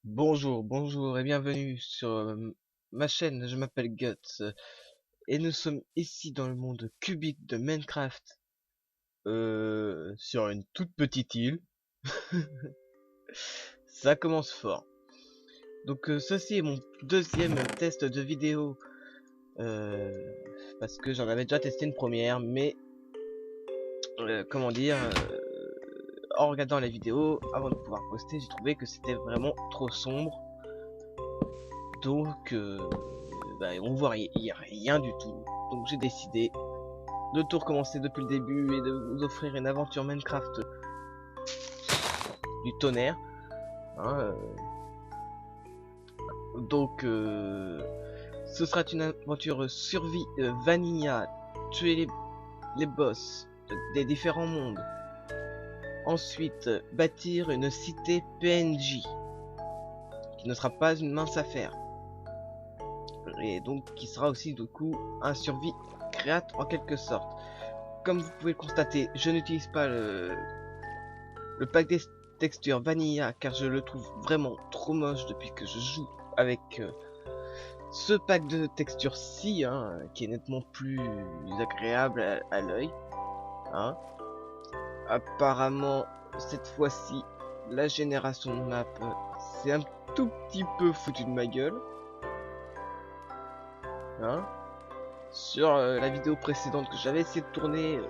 Bonjour et bienvenue sur ma chaîne, je m'appelle Guts et nous sommes ici dans le monde cubique de Minecraft sur une toute petite île. Ça commence fort. Donc ceci est mon deuxième test de vidéo euh, parce que j'en avais déjà testé une première mais comment dire en regardant les vidéos avant de pouvoir poster j'ai trouvé que c'était vraiment trop sombre. Donc, bah, on voit y a rien du tout. Donc j'ai décidé de tout recommencer depuis le début et de vous offrir une aventure Minecraft du tonnerre. Hein, donc, ce sera une aventure survie vanilla, tuer les boss des différents mondes. Ensuite, bâtir une cité PNJ, qui ne sera pas une mince affaire. Et donc qui sera aussi du coup un survie créate en quelque sorte. Comme vous pouvez le constater, je n'utilise pas le pack des textures Vanilla car je le trouve vraiment trop moche depuis que je joue avec ce pack de textures-ci, hein, qui est nettement plus agréable à l'œil. Hein. Apparemment, cette fois-ci, la génération de map, c'est un tout petit peu foutu de ma gueule. Hein. Sur la vidéo précédente que j'avais essayé de tourner,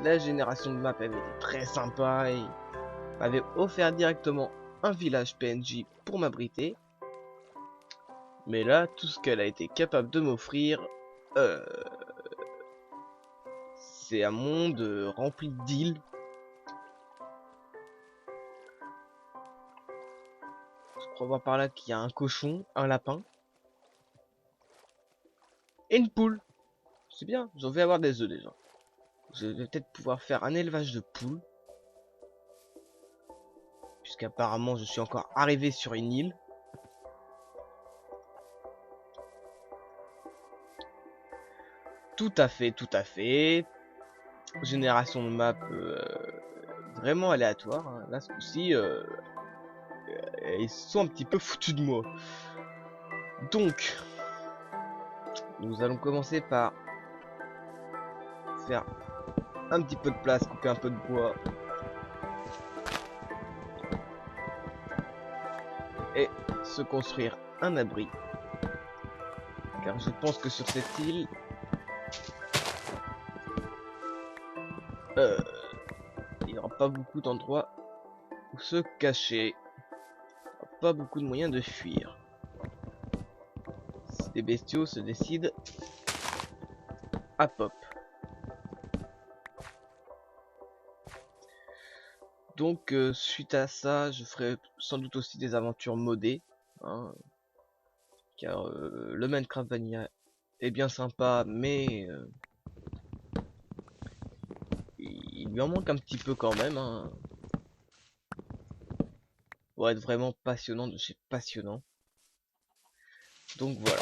la génération de map avait été très sympa et m'avait offert directement un village PNJ pour m'abriter. Mais là, tout ce qu'elle a été capable de m'offrir, euh, c'est un monde rempli d'îles. Je crois voir par là qu'il y a un cochon, un lapin et une poule. C'est bien, j'en vais avoir des œufs déjà. Je vais peut-être pouvoir faire un élevage de poules. Puisqu'apparemment je suis encore arrivé sur une île. Tout à fait, tout à fait. Génération de map vraiment aléatoire. Hein. Là, ce coup-ci, ils sont un petit peu foutus de moi. Donc, nous allons commencer par faire un petit peu de place, couper un peu de bois et se construire un abri. Car je pense que sur cette île, euh, il n'y aura pas beaucoup d'endroits où se cacher. Pas beaucoup de moyens de fuir. Si les bestiaux se décident à pop. Donc suite à ça, je ferai sans doute aussi des aventures modées. Hein, car le Minecraft Vanilla est bien sympa, mais il lui en manque un petit peu quand même. Hein, pour être vraiment passionnant de chez passionnant. Donc voilà.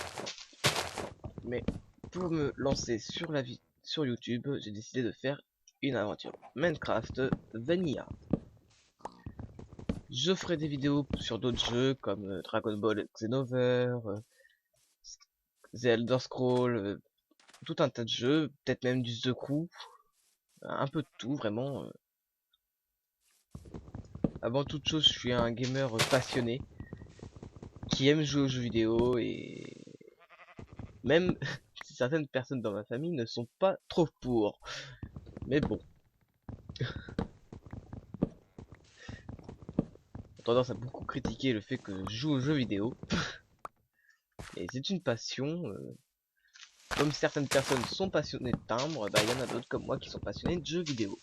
Mais pour me lancer sur la vie sur YouTube, j'ai décidé de faire une aventure Minecraft Vanilla. Je ferai des vidéos sur d'autres jeux comme Dragon Ball Xenover, The Elder Scrolls, tout un tas de jeux, peut-être même du The Crew, un peu de tout vraiment. Avant toute chose, je suis un gamer passionné qui aime jouer aux jeux vidéo et même si certaines personnes dans ma famille ne sont pas trop pour. Mais bon, j'ai tendance à beaucoup critiquer le fait que je joue aux jeux vidéo. Et c'est une passion. Comme certaines personnes sont passionnées de timbres, bah il y en a d'autres comme moi qui sont passionnés de jeux vidéo.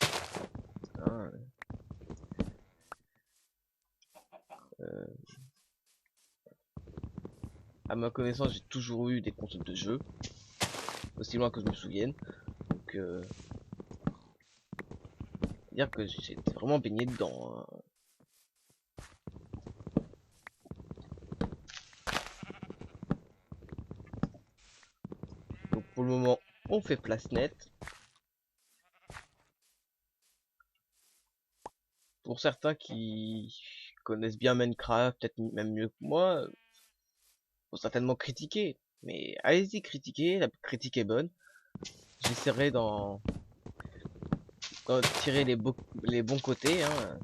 Hein, euh, à ma connaissance, j'ai toujours eu des consoles de jeux, aussi loin que je me souvienne. Donc, dire que j'ai vraiment baigné dedans. Hein. Donc pour le moment, on fait place nette. Pour certains qui connaissent bien Minecraft, peut-être même mieux que moi, vont certainement critiquer. Mais allez-y, critiquer, la critique est bonne. J'essaierai d'en tirer les bons côtés, hein.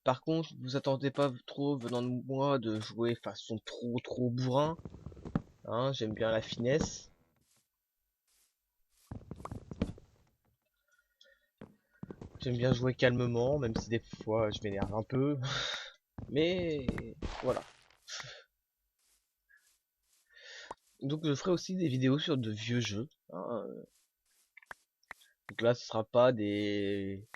Par contre, vous attendez pas trop venant de moi de jouer façon trop bourrin, hein. J'aime bien la finesse. J'aime bien jouer calmement, même si des fois je m'énerve un peu. Mais voilà. Donc je ferai aussi des vidéos sur de vieux jeux, hein. Donc là, ce sera pas des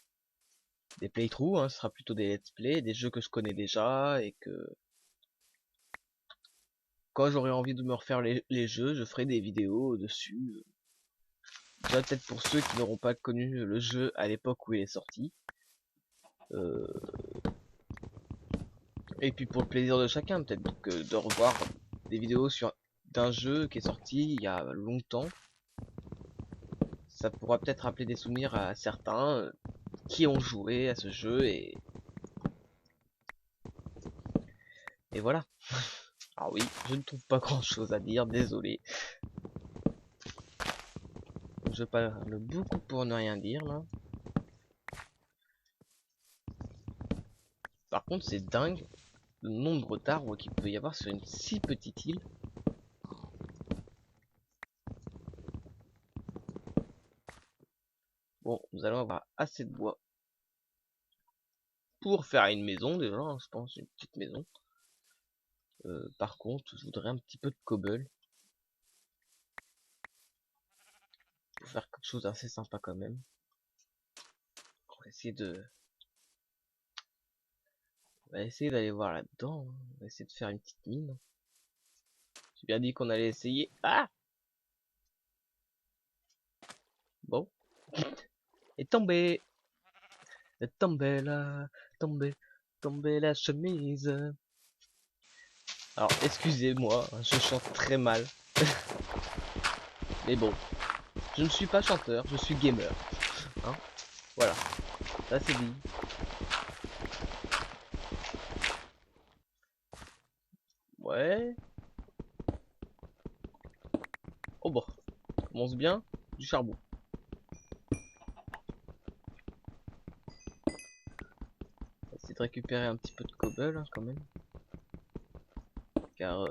playthroughs, hein, ce sera plutôt des let's play, des jeux que je connais déjà et que quand j'aurai envie de me refaire les jeux, je ferai des vidéos dessus. Déjà peut-être pour ceux qui n'auront pas connu le jeu à l'époque où il est sorti. Euh, et puis pour le plaisir de chacun, peut-être que de revoir des vidéos sur d'un jeu qui est sorti il y a longtemps. Ça pourra peut-être rappeler des souvenirs à certains qui ont joué à ce jeu et voilà. Ah oui, je ne trouve pas grand chose à dire, désolé. Je parle beaucoup pour ne rien dire là. Par contre, c'est dingue le nombre d'arbres qu'il peut y avoir sur une si petite île. Bon, nous allons avoir assez de bois pour faire une maison déjà, hein, je pense, une petite maison. Par contre, je voudrais un petit peu de cobble pour faire quelque chose d'assez sympa quand même. On va essayer de, on va essayer d'aller voir là-dedans, hein. On va essayer de faire une petite mine. J'ai bien dit qu'on allait essayer. Ah, bon, et tombé, tombé là, tombé, tombé la chemise. Alors, excusez-moi, hein, je chante très mal. Mais bon, je ne suis pas chanteur, je suis gamer. Hein, voilà, ça c'est dit. Ouais. Oh bon, ça commence bien. Du charbon. On va essayer de récupérer un petit peu de cobble hein, quand même. Car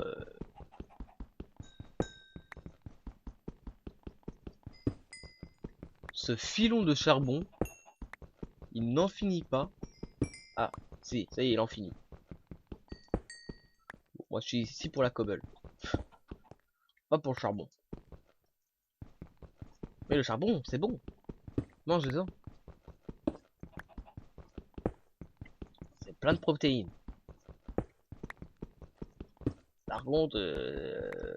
ce filon de charbon, il n'en finit pas. Ah, si, ça y est, il en finit. Bon, moi je suis ici pour la cobble, pas pour le charbon. Mais le charbon, c'est bon. Mangez-en. C'est plein de protéines. Par contre,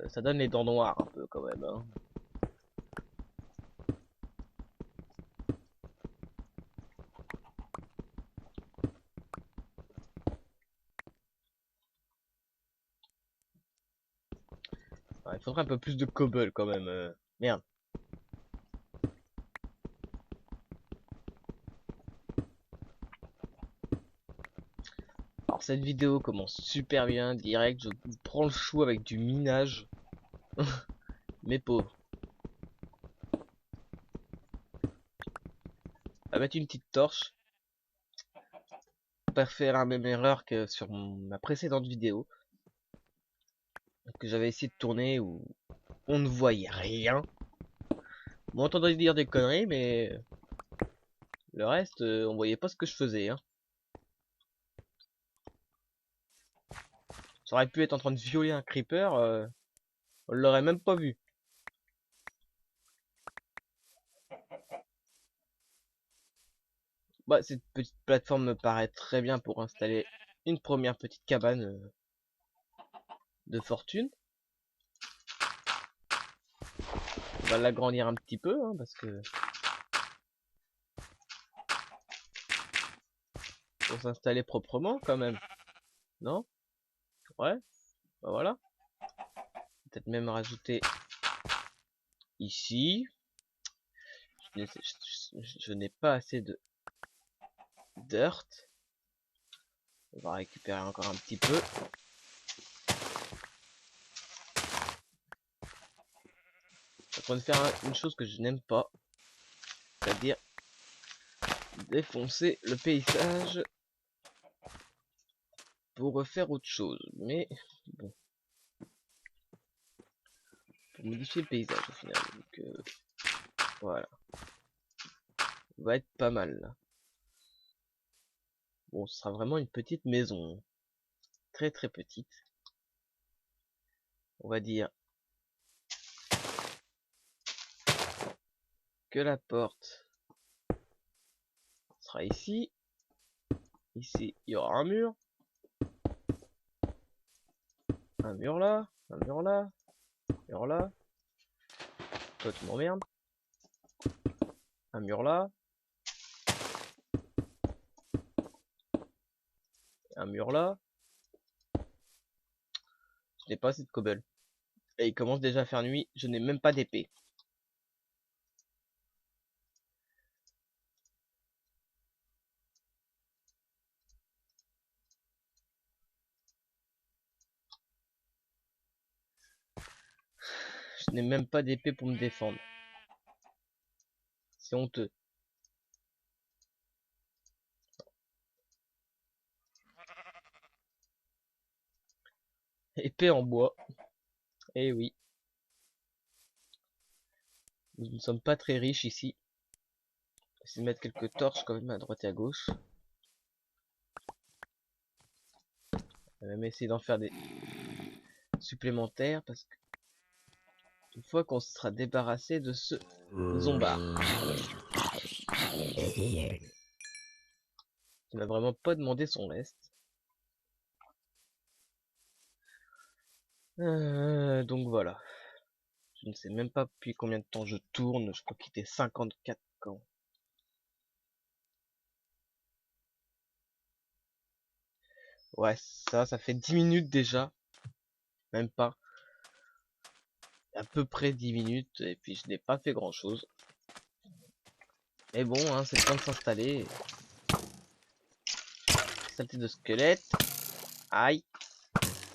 ça donne les dents noires un peu quand même. Hein. Ouais, il faudrait un peu plus de cobble quand même. Merde. Alors cette vidéo commence super bien, direct, je prends le chou avec du minage. Mes pauvres. On va mettre une petite torche. Pas faire la même erreur que sur ma précédente vidéo. Que j'avais essayé de tourner où on ne voyait rien. On m'entendait dire des conneries, mais le reste, on voyait pas ce que je faisais. Hein. Ça aurait pu être en train de violer un creeper, on l'aurait même pas vu. Bah, cette petite plateforme me paraît très bien pour installer une première petite cabane de fortune. On va l'agrandir un petit peu, hein, parce que pour s'installer proprement quand même. Non? Ouais, bah voilà. Peut-être même rajouter ici. je n'ai pas assez de dirt. On va récupérer encore un petit peu. Je suis en train de faire une chose que je n'aime pas, c'est-à-dire défoncer le paysage pour refaire autre chose. Mais bon, pour modifier le paysage au final. Donc voilà, on va être pas mal là. Bon, ce sera vraiment une petite maison, très très petite. On va dire que la porte sera ici. Ici, il y aura un mur là, un mur là, un mur là. Toi, tu m'emmerdes. Un mur là, un mur là. Je n'ai pas assez de cobble. Et il commence déjà à faire nuit. Je n'ai même pas d'épée. Je n'ai même pas d'épée pour me défendre. C'est honteux. Épée en bois. Eh oui. Nous ne sommes pas très riches ici. Essayer de mettre quelques torches quand même à droite et à gauche. On va même essayer d'en faire des supplémentaires parce que une fois qu'on sera débarrassé de ce zombard qui m'a vraiment pas demandé son reste. Donc voilà. Je ne sais même pas depuis combien de temps je tourne. Je crois qu'il était 54 ans. Ouais, ça fait 10 minutes déjà. Même pas. À peu près 10 minutes. Et puis je n'ai pas fait grand chose. Mais bon, hein, c'est le temps de s'installer. Saleté de squelette. Aïe.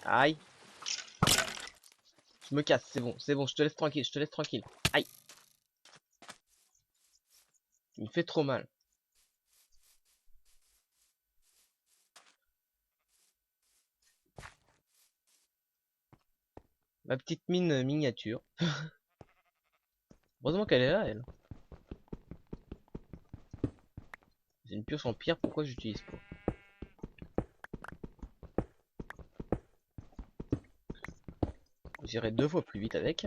Aïe. Je me casse, c'est bon, je te laisse tranquille, je te laisse tranquille. Aïe. Il me fait trop mal. Ma petite mine miniature. Heureusement qu'elle est là, elle. J'ai une pioche en pierre, pourquoi j'utilise pas? J'irai 2 fois plus vite avec.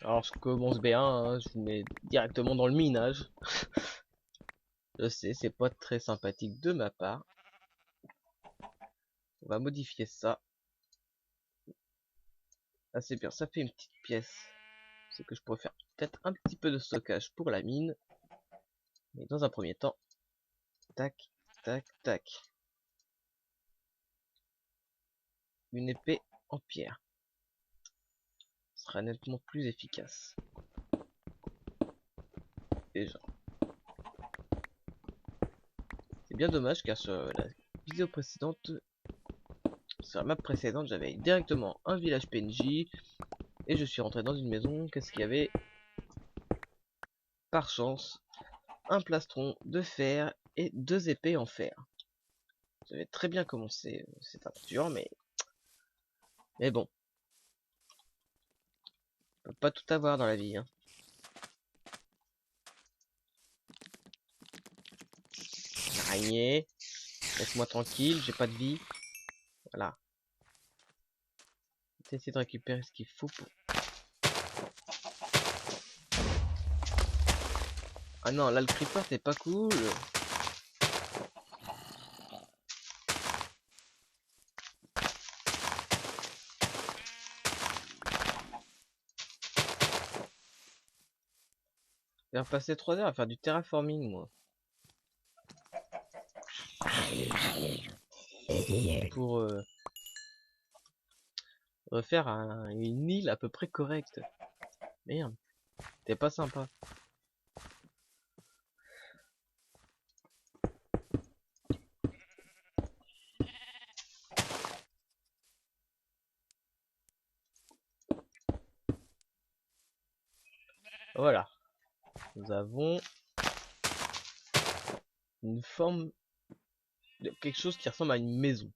Alors je commence bien, hein, je vous mets directement dans le minage. Je sais, c'est pas très sympathique de ma part. On va modifier ça. Ah c'est bien, ça fait une petite pièce. C'est que je pourrais faire peut-être un petit peu de stockage pour la mine. Mais dans un premier temps, tac, tac, tac. Une épée en pierre sera nettement plus efficace. Déjà. C'est bien dommage car sur la vidéo précédente, sur la map précédente, j'avais directement un village PNJ et je suis rentré dans une maison. Qu'est-ce qu'il y avait? Par chance, un plastron de fer et 2 épées en fer. J'avais très bien commencé cette aventure, mais bon, on peut pas tout avoir dans la vie. Hein. Araignée, laisse-moi tranquille, j'ai pas de vie. Voilà. Je vais essayer de récupérer ce qu'il faut pour... Ah non, là le creeper c'est pas cool. Je vais passer 3 heures à faire du terraforming moi. pour refaire une île à peu près correcte. Merde, t'es pas sympa. Voilà, nous avons une forme de quelque chose qui ressemble à une maison.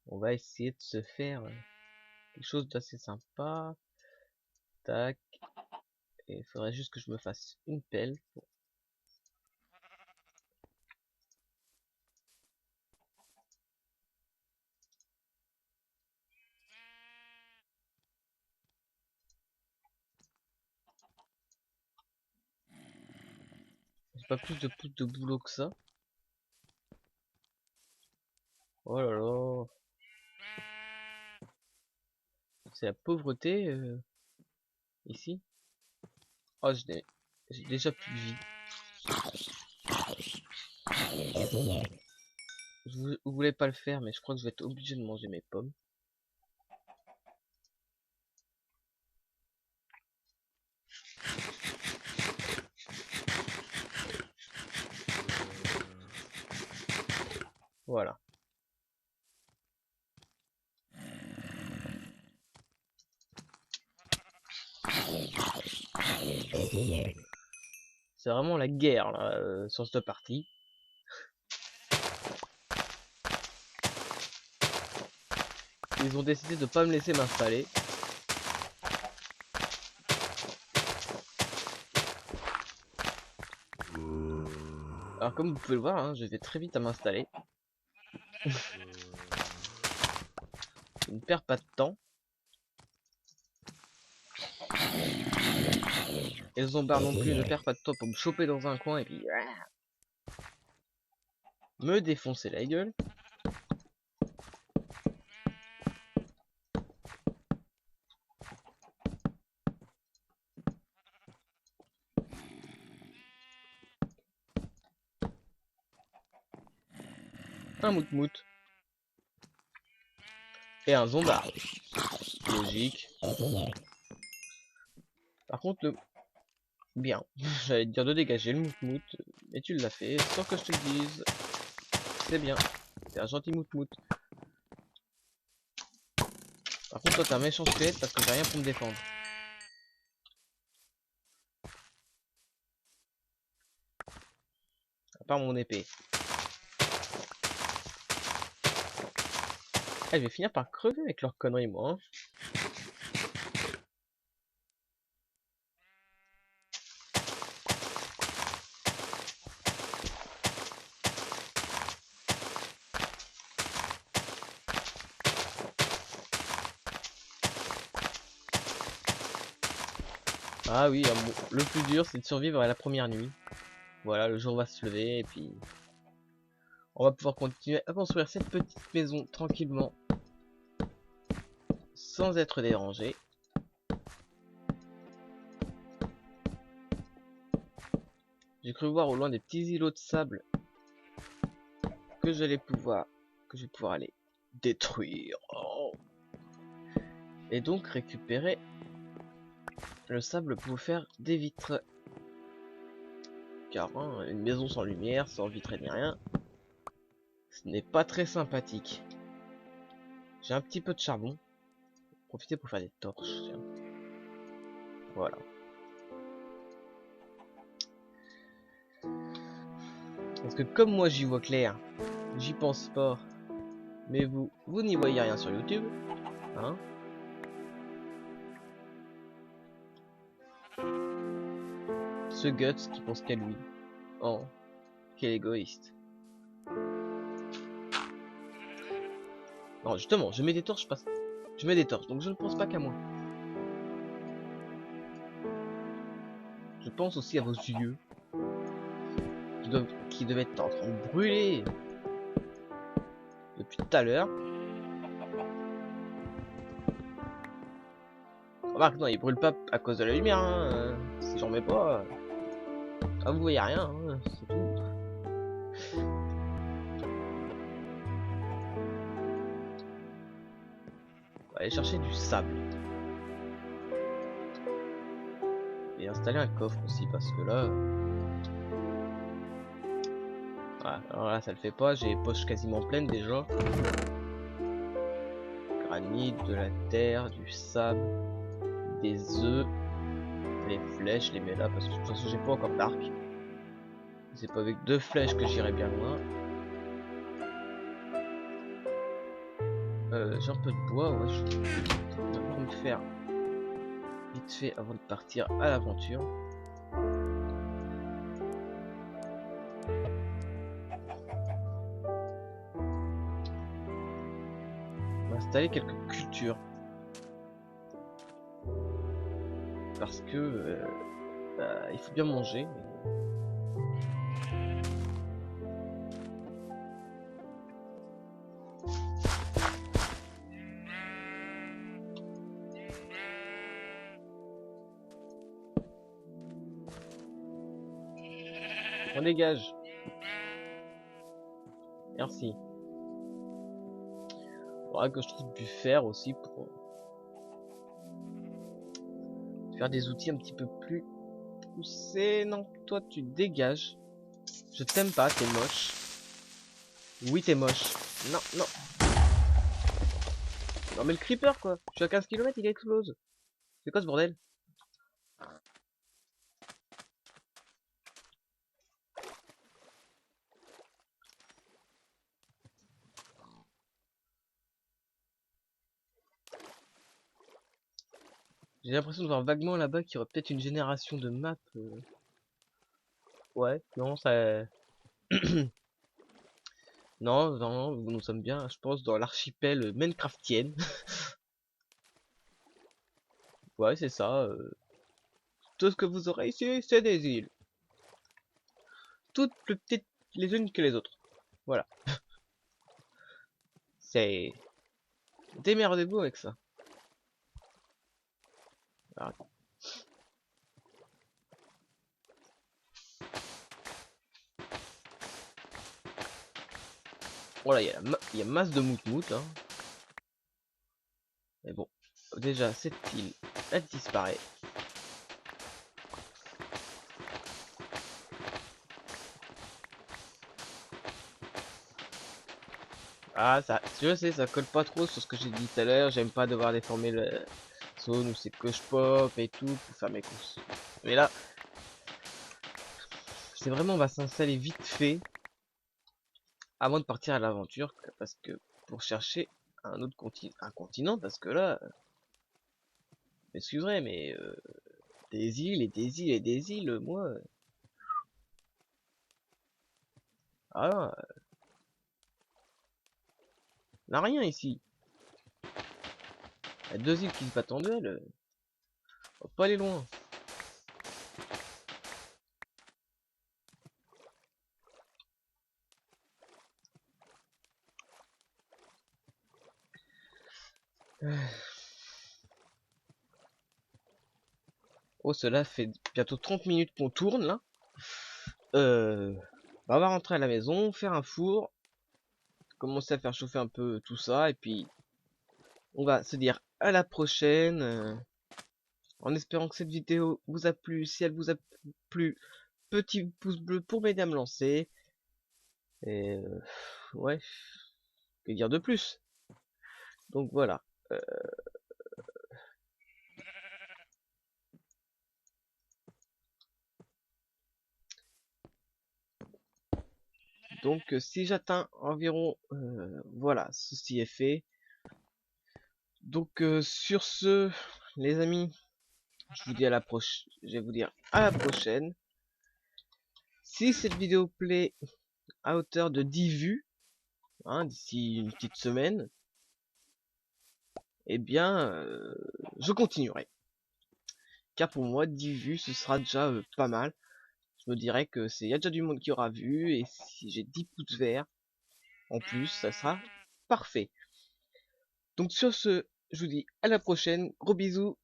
On va essayer de se faire quelque chose d'assez sympa. Tac. Et il faudrait juste que je me fasse une pelle. J'ai pas plus de boulot que ça. Oh là là. C'est la pauvreté ici. Oh, j'ai déjà plus de vie. Je voulais pas le faire, mais je crois que je vais être obligé de manger mes pommes. Voilà. C'est vraiment la guerre là, sur cette partie. Ils ont décidé de pas me laisser m'installer. Alors comme vous pouvez le voir, hein, je vais très vite à m'installer. Je ne perds pas de temps. Et le zombard non plus ne perd pas de temps pour me choper dans un coin et puis me défoncer la gueule. Un mout-mout. Et un zombard. Logique. Par contre, le... Bien. J'allais te dire de dégager le mout-mout. Mais tu l'as fait sans que je te le dise. C'est bien. T'es un gentil mout-mout. Par contre, toi, t'es un méchant squelette parce que j'ai rien pour me défendre. À part mon épée. Ah, je vais finir par crever avec leurs conneries, moi. Hein. Ah oui, le plus dur, c'est de survivre à la première nuit. Voilà, le jour va se lever et puis... On va pouvoir continuer à construire cette petite maison tranquillement. Sans être dérangé. J'ai cru voir au loin des petits îlots de sable que je vais pouvoir aller détruire. Oh. Et donc récupérer le sable pour faire des vitres. Car hein, une maison sans lumière, sans vitres ni rien, ce n'est pas très sympathique. J'ai un petit peu de charbon. Profiter pour faire des torches. Tiens. Voilà. Parce que comme moi j'y vois clair, j'y pense pas. Mais vous n'y voyez rien sur YouTube. Hein? Ce Guts qui pense qu'à lui. Oh, quel égoïste. Non, justement, je mets des torches, je mets des torches, donc je ne pense pas qu'à moi. Je pense aussi à vos yeux. Qui devaient être en train de brûler. Depuis tout à l'heure. Remarque, non, ils brûlent pas à cause de la lumière, hein. Si j'en mets pas... Ah, vous voyez rien, hein, c'est tout. On va aller chercher du sable. Et installer un coffre aussi, parce que là... Voilà, alors là ça le fait pas, j'ai les poches quasiment pleines déjà. Granit, de la terre, du sable, des œufs, les flèches, je les mets là parce que de toute façon j'ai pas encore d'arc. C'est pas avec 2 flèches que j'irai bien loin. J'ai un peu de bois, ouais, je vais d'abord me faire vite fait avant de partir à l'aventure. On va installer quelques cultures. Parce que il faut bien manger. On dégage. Merci. Faudra que je trouve du fer aussi pour faire des outils un petit peu plus poussés. Non, toi tu dégages. Je t'aime pas, t'es moche. Oui, t'es moche. Non, non. Non mais le creeper quoi. Je suis à 15 km, il explose. C'est quoi ce bordel? J'ai l'impression de voir vaguement là-bas qu'il y aurait peut-être une génération de maps. Ouais, non, ça... non, non, nous sommes bien, je pense, dans l'archipel Minecraftienne. Ouais, c'est ça. Tout ce que vous aurez ici, c'est des îles. Toutes plus petites les unes que les autres. Voilà. C'est... Démerdez-vous avec ça. Alors, voilà, il y a masse de moutmout, hein. Mais bon, déjà, cette île, elle disparaît. Ah, ça, je sais, ça colle pas trop sur ce que j'ai dit tout à l'heure. J'aime pas devoir déformer le zone où c'est que je pop et tout pour faire mes courses. Mais là, c'est vraiment, on va s'installer vite fait avant de partir à l'aventure, parce que pour chercher un autre continent, parce que là, m'excuserez, mais des îles et des îles et des îles, moi, ah non, n'a rien ici. Il y a 2 îles qui se battent en duel, on va pas aller loin. Oh, cela fait bientôt 30 minutes qu'on tourne là. Bah, on va rentrer à la maison, faire un four, commencer à faire chauffer un peu tout ça, et puis on va se dire à la prochaine, en espérant que cette vidéo vous a plu. Si elle vous a plu, petit pouce bleu pour m'aider à me lancer. Et ouais, que dire de plus? Donc voilà. Euh, donc si j'atteins environ, voilà, ceci est fait. Donc sur ce, les amis, je vous dis à la prochaine. Je vais vous dire à la prochaine. Si cette vidéo plaît à hauteur de 10 vues, hein, d'ici une petite semaine, eh bien, je continuerai. Car pour moi, 10 vues, ce sera déjà pas mal. Je me dirais que il y a déjà du monde qui aura vu, et si j'ai 10 pouces verts en plus, ça sera parfait. Donc sur ce, je vous dis à la prochaine, gros bisous.